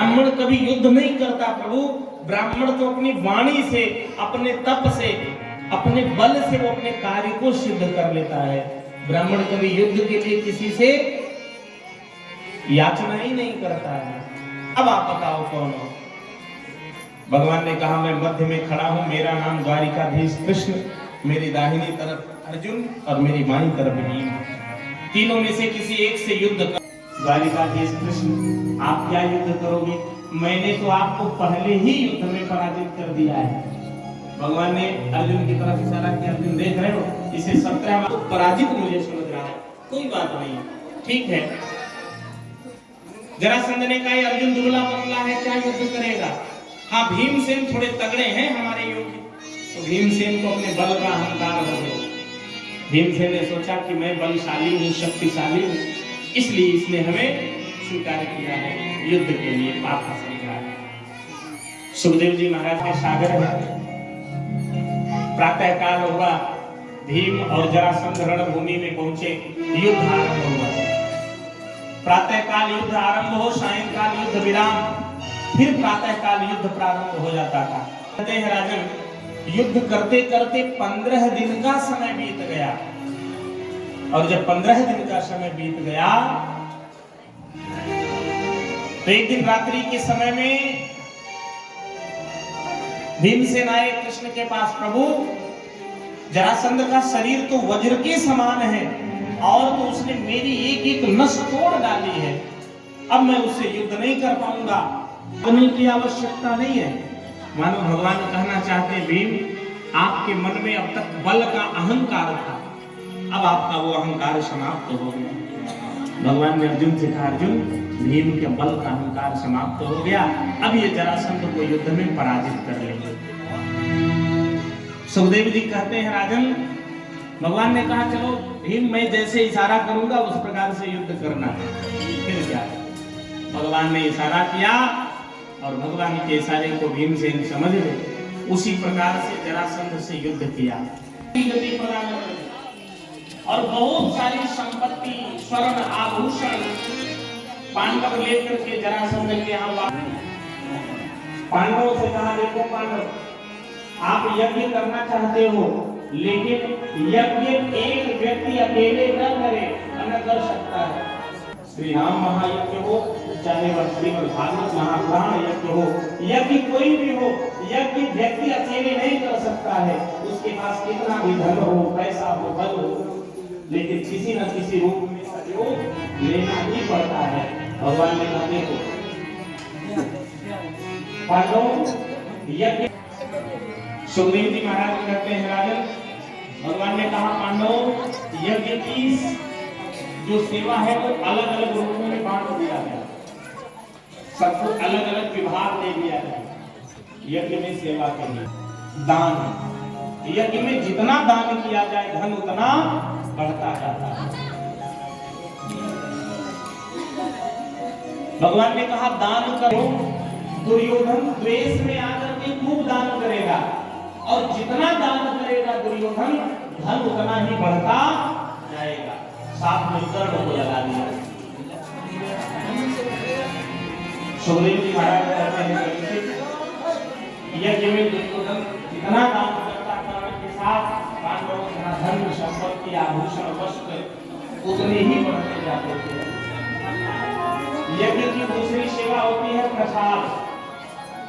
ब्राह्मण कभी युद्ध नहीं करता प्रभु। ब्राह्मण तो अपनी वाणी से, अपने तप से, अपने बल से वो अपने कार्य को सिद्ध कर लेता है। ब्राह्मण कभी युद्ध के लिए किसी से याचना ही नहीं करता है। अब आप बताओ कौन हो? भगवान ने कहा मैं मध्य में खड़ा हूं, मेरा नाम द्वारिकाधीश कृष्ण, मेरी दाहिनी तरफ अर्जुन और मेरी बाईं तरफ भीम। तीनों में से किसी एक से युद्ध कर। द्वारिकाधीश कृष्ण, आप क्या युद्ध करोगे? मैंने तो आपको पहले ही युद्ध में पराजित कर दिया है। भगवान ने अर्जुन की तरफ इशारा किया, अर्जुन देख रहे हो इसे 17 बार पराजित मुझे समझ रहा है, कोई बात नहीं, ठीक है। जरासंध ने कहा अर्जुन दुबला पतला है, क्या युद्ध करेगा? हाँ, भीमसेन थोड़े तगड़े हैं हमारे योगी। तो भीमसेन को अपने बल का अहंकार हो गया। भीमसेन ने सोचा कि मैं बलशाली हूँ, शक्तिशाली हूँ, इसलिए इसने हमें स्वीकार किया है, युद्ध के लिए पापा समझा है। सुखदेव जी महाराज के सागर है। प्रातः काल हुआ, भीम और जरासंध रणभूमि में पहुंचे, युद्ध आरंभ हुआ। प्रातः काल युद्ध आरंभ हो, सायंकाल युद्ध विराम, फिर प्रातः काल युद्ध प्रारंभ हो जाता था। कहते हैं राजन, युद्ध करते करते 15 दिन का समय बीत गया। और जब 15 दिन का समय बीत गया तो एक दिन रात्रि के समय में भीमसेन आए कृष्ण के पास, प्रभु जरासंध का शरीर तो वज्र के समान है और तो उसने मेरी एक एक नस तोड़ डाली है, अब मैं उससे युद्ध नहीं कर पाऊंगा, करने की आवश्यकता नहीं है। मानो भगवान कहना चाहते हैं, भीम आपके मन में अब तक बल का अहंकार था, अब आपका वो अहंकार समाप्त हो गया। भगवान ने अर्जुन से कहा, अर्जुन भीम के बल का अहंकार समाप्त हो गया, अब ये जरासंध को युद्ध में पराजित कर लेंगे। सुखदेव जी कहते हैं, राजन भगवान ने कहा चलो भीम मैं जैसे इशारा करूंगा उस प्रकार से युद्ध करना। फिर क्या, भगवान ने इशारा किया और भगवान के इशारे को भीमसेन समझ ले, उसी प्रकार से जरासंध से युद्ध किया और बहुत सारी संपत्ति, स्वर्ण आभूषण पांडव लेकर के जरासंध के यहाँ पांडवों से कहा, देखो पांडव आप यज्ञ करना चाहते हो, लेकिन यज्ञ एक व्यक्ति अकेले न करे, न कर सकता है। श्री राम महायज्ञ हो, चाहे वह श्रीमद् भागवत महापुराण यज्ञ हो, यज्ञ कोई भी हो, यज्ञ व्यक्ति अकेले नहीं कर सकता है। उसके पास कितना भी धन हो, पैसा हो, बल हो, लेकिन किसी न किसी रूप में सहयोग लेना ही पड़ता है। भगवान ने कहा देखो पांडव यज्ञ। सुखदेव जी महाराज कहते हैं, राजन भगवान ने कहा पांडव यज्ञ की जो सेवा है वो अलग अलग रूपों में बांट दिया गया, सबको अलग अलग विभाग दे दिया गया। यज्ञ में सेवा के लिए दान, यज्ञ में जितना दान किया जाए धन उतना बढ़ता जाता है। भगवान ने कहा दान करो। दुर्योधन द्वेष में आकर के खूब दान करेगा और जितना दान करेगा दुर्योधन धन उतना ही बढ़ता जाएगा। साथ में कर्ण को लगा दिया। सुखदेव जी महाराज कहते हैं, यज्ञ में दुर्योधन जितना दान करता कर्ण के साथ पांडवों का धन संपत्ति आभूषण वस्त्र उतने ही बढ़ते जाते थे। यज्ञ की दूसरी सेवा होती है प्रसाद,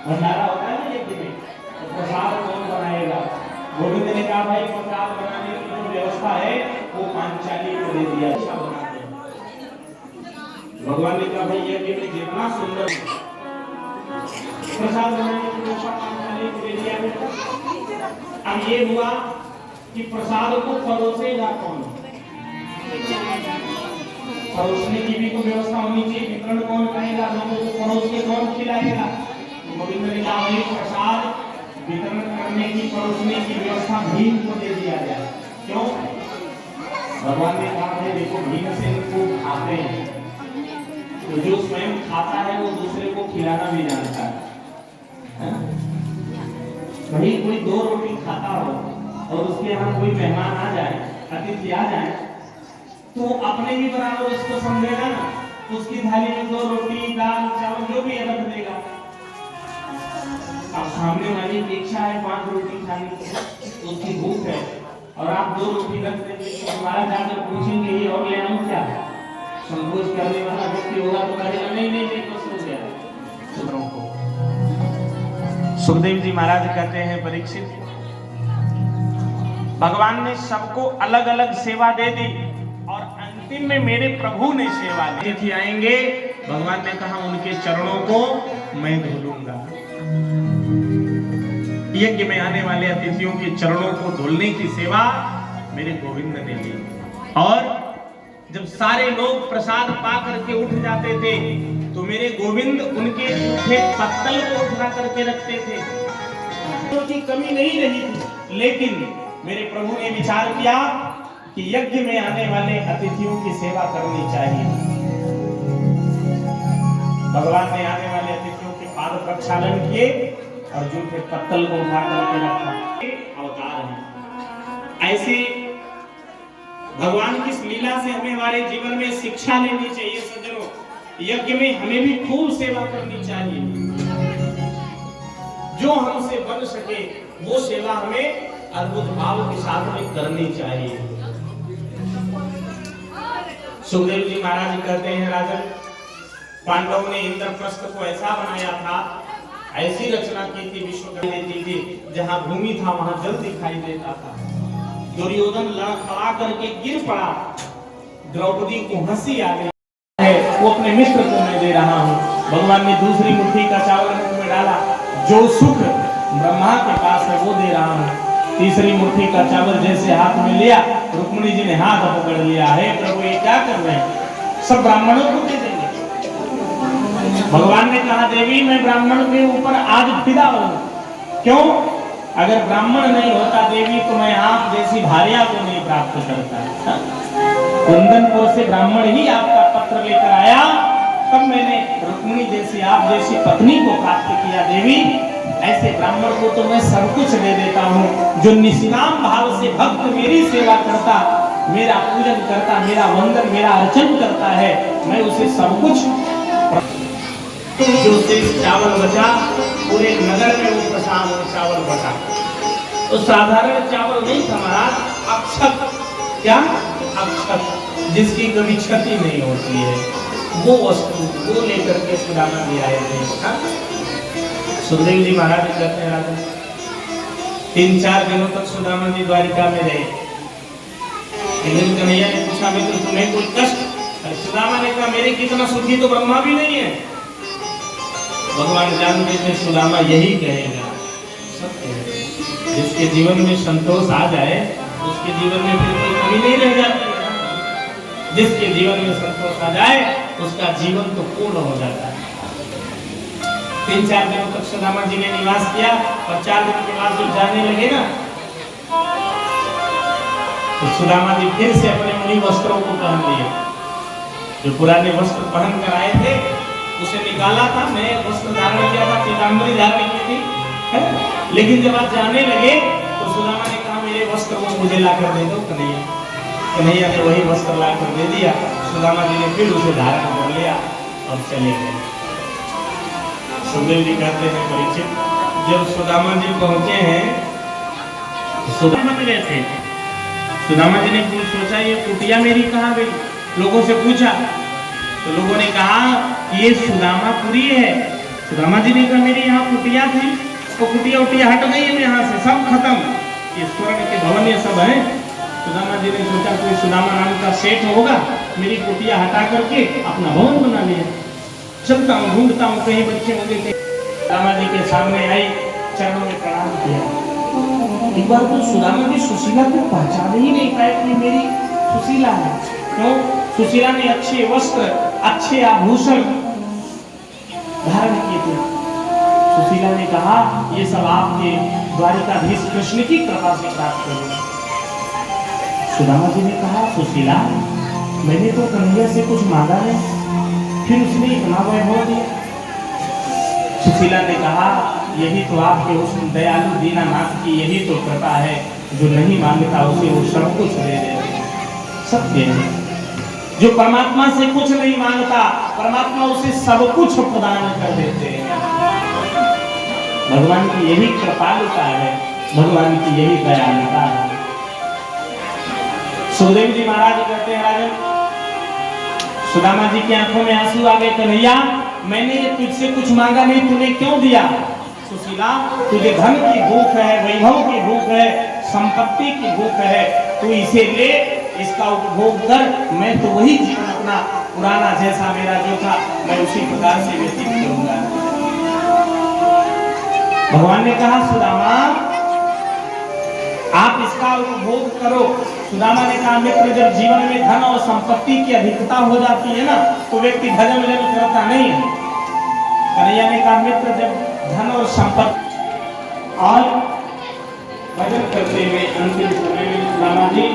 भंडारा होता है ना यज्ञ में, तो प्रसाद कौन बनाएगा? गोविंद ने कहा भाई प्रसाद बनाने की जो व्यवस्था है वो पांचाली को दे दिया। भगवान ने कहा भाई यज्ञ में जितना सुंदर प्रसाद बनाने की व्यवस्था पांचाली को दे दिया। अब ये हुआ कि प्रसाद को परोसेगा कौन? परोसने की भी तो व्यवस्था होनी चाहिए, वितरण कौन करेगा, लोगों को परोस के कौन खिलाएगा? तो गोविंद ने कहा भाई प्रसाद वितरण करने की, परोसने की व्यवस्था भीम को दे दिया जाए। क्यों? भगवान ने कहा है देखो भीमसेन को खाते हैं, तो जो स्वयं खाता है वो दूसरे को खिलाना भी जानता है। वही कोई 2 रोटी खाता हो और उसके यहाँ कोई मेहमान आ जाए, अतिथि आ जाए, तो अपने भी बराबर उसको समझेगा ना, उसकी थाली में 2 रोटी दाल चावल जो भी रख देगा, सामने वाले की इच्छा है 5 रोटी खाने की, उसकी भूख है, और आप 2 रोटी रख देंगे तो हमारा जाकर पूछेंगे ये और ले आऊं क्या? संकोच करने वाला व्यक्ति होगा तो कहेगा नहीं नहीं नहीं बस हो गया। सुखदेव जी महाराज कहते हैं परीक्षित, भगवान ने सबको अलग अलग सेवा दे दी और अंतिम में मेरे प्रभु ने सेवा दी। अतिथि आएंगे, भगवान ने कहा उनके चरणों को मैं धुलूंगा। यज्ञ में आने वाले अतिथियों के चरणों को धुलने की सेवा मेरे गोविंद ने ली। और जब सारे लोग प्रसाद पा करके उठ जाते थे तो मेरे गोविंद उनके उठे पत्तल को उठा करके रखते थे। की कमी नहीं रही थी, लेकिन मेरे प्रभु ने विचार किया कि यज्ञ में आने वाले अतिथियों की सेवा करनी चाहिए। भगवान ने आने वाले अतिथियों के पाद प्रक्षालन किए और जूठे पत्तल को उठा करके रखा। अवतार है। ऐसे भगवान की इस लीला से हमें हमारे जीवन में शिक्षा लेनी चाहिए। सज्जनों, यज्ञ में हमें भी खूब सेवा करनी चाहिए। जो हमसे बन सके वो सेवा हमें अद्भुत भाव के साथ में करनी चाहिए। सुखदेव जी महाराज कहते हैं, राजन, पांडवों ने इंद्रप्रस्थ को ऐसा बनाया था, ऐसी रचना की थी, विश्व देती थी, जहां भूमि था वहां जल दिखाई देता था। दुर्योधन लड़खड़ा करके गिर पड़ा, द्रौपदी को हंसी आ गई है, वो अपने मित्र को मैं दे रहा हूँ। भगवान ने दूसरी मुट्ठी का चावल मुंह में डाला, जो सुख ब्रह्मा के पास है वो दे रहा हूँ। तीसरी मुट्ठी का चावल जैसे हाथ में लिया, रुक्मिणी जी ने हाथ पकड़ लिया, है प्रभु ये क्या कर रहे हैं? सब ब्राह्मणों को दे देंगे। भगवान ने कहा, देवी मैं ब्राह्मण के ऊपर आज फिदा हूं। क्यों? अगर ब्राह्मण नहीं होता देवी तो मैं आप जैसी भार्या को नहीं प्राप्त करता। कुंदनपुर से ब्राह्मण ही आपका पत्र लेकर आया, तब मैंने रुक्मिणी जैसी आप जैसी पत्नी को प्राप्त किया। देवी ऐसे ब्राह्मण को तो मैं सब कुछ दे देता हूँ। जो निष्काम भाव से भक्त मेरी सेवा करता, मेरा पूजन करता, मेरा वंदन मेरा अर्चन करता है, मैं उसे सब कुछ। जो शेष चावल बचा, पूरे नगर में वो प्रसाद चावल बचा। तो साधारण चावल नहीं था महाराज, अक्षत। क्या? अक्षत, जिसकी कभी क्षति नहीं होती है, वो वस्तु वो लेकर के सुदामा जी आए थे। सुखदेव जी महाराज कहते हैं, राजा 3-4 दिनों तक सुदामा जी द्वारिका में रहे। कन्हैया ने पूछा, मित्र तुम्हें कोई कष्ट? सुदामा ने कहा, मेरे कितना सुखी तो ब्रह्मा भी नहीं है। भगवान जानते थे सुदामा यही कहेगा। सत्य है, जिसके जीवन में संतोष आ जाए उसके जीवन में फिर कोई कमी नहीं रह जाती। जिसके जीवन में संतोष आ जाए उसका जीवन तो पूर्ण हो जाता है। 3-4 दिनों तक सुदामा जी ने निवास किया और 4 दिन के बाद जब जाने लगे ना, तो सुदामा जी फिर से अपने उन्हीं वस्त्रों को पहन लिए। जो पुराने वस्त्र पहन कर आए थे उसे निकाला था, नए वस्त्र धारण किया था, पीतांबरी धारण की थी। लेकिन जब आप जाने लगे तो सुदामा ने कहा, मेरे वस्त्र को मुझे ला कर दे दो कन्हैया। कन्हैया ने वही वस्त्र ला कर दे दिया। सुदामा जी ने फिर उसे धारण कर लिया और चले गए। सुखदेव जी कहते हैं, परीक्षित, जब सुदामा जी पहुंचे हैं, सुदामा में गए थे। सुदामा जी ने सोचा ये कुटिया मेरी कहाँ गई? लोगों से पूछा तो लोगों ने कहा ये सुदामापुरी है। सुदामा जी ने कहा, मेरी यहाँ कुटिया थी, तो कुटिया उटिया हट गई है यहाँ से, सब खत्म, ये स्वर्ण के भवन ये सब है। सुदामा जी ने सोचा कोई सुदामा नाम का सेठ होगा, मेरी कुटिया हटा करके अपना भवन बना लिया। चलता हूँ, ढूंढता हूँ, कहीं बच्चे होंगे। सुदामा जी के सामने आई, चरणों में प्रणाम किया। एक बार तो सुदामा जी सुशीला को पहचान ही नहीं पाए कि मेरी सुशीला है। क्यों? सुशीला ने अच्छे वस्त्र, अच्छे आभूषण धारण किए थे। सुशीला ने कहा, ये सब आपके द्वारिकाधीश कृष्ण की कृपा से प्राप्त हुए। सुदामा जी ने कहा, सुशीला मैंने तो कन्हैया से कुछ मांगा नहीं, फिर उसने इतना वैभव दिया। सुशीला ने कहा, यही तो आपके उस दयालु दीनानाथ की यही तो कृपा है, जो नहीं मांगता उसे वो सब कुछ दे देते। सत्य है, जो परमात्मा से कुछ नहीं मांगता परमात्मा उसे सब कुछ प्रदान कर देते हैं। भगवान की यही कृपालुता है, भगवान की यही दयालुता है। सुखदेव जी महाराज कहते हैं, राजन सुदामा जी की आंखों में आंसू आ गए। कन्हैया मैंने तुझसे कुछ मांगा नहीं, तूने क्यों दिया? सुशीला तुझे धन की भूख है, वैभव की भूख है, संपत्ति की भूख है, तू इसे ले, इसका उपभोग कर। मैं तो वही जीवन अपना पुराना जैसा मेरा जो था मैं उसी प्रकार से व्यतीत करूंगा। भगवान ने कहा सुदामा आप इसका उपभोग करो। सुदामा ने कहा मित्र जब जीवन में धन और संपत्ति की अधिकता हो जाती है ना तो व्यक्ति भजन भजन करता नहीं है। कन्हैया ने कहा मित्र जब धन और संपत्ति और भजन करते हुए अंतिम समय में सुदामा जी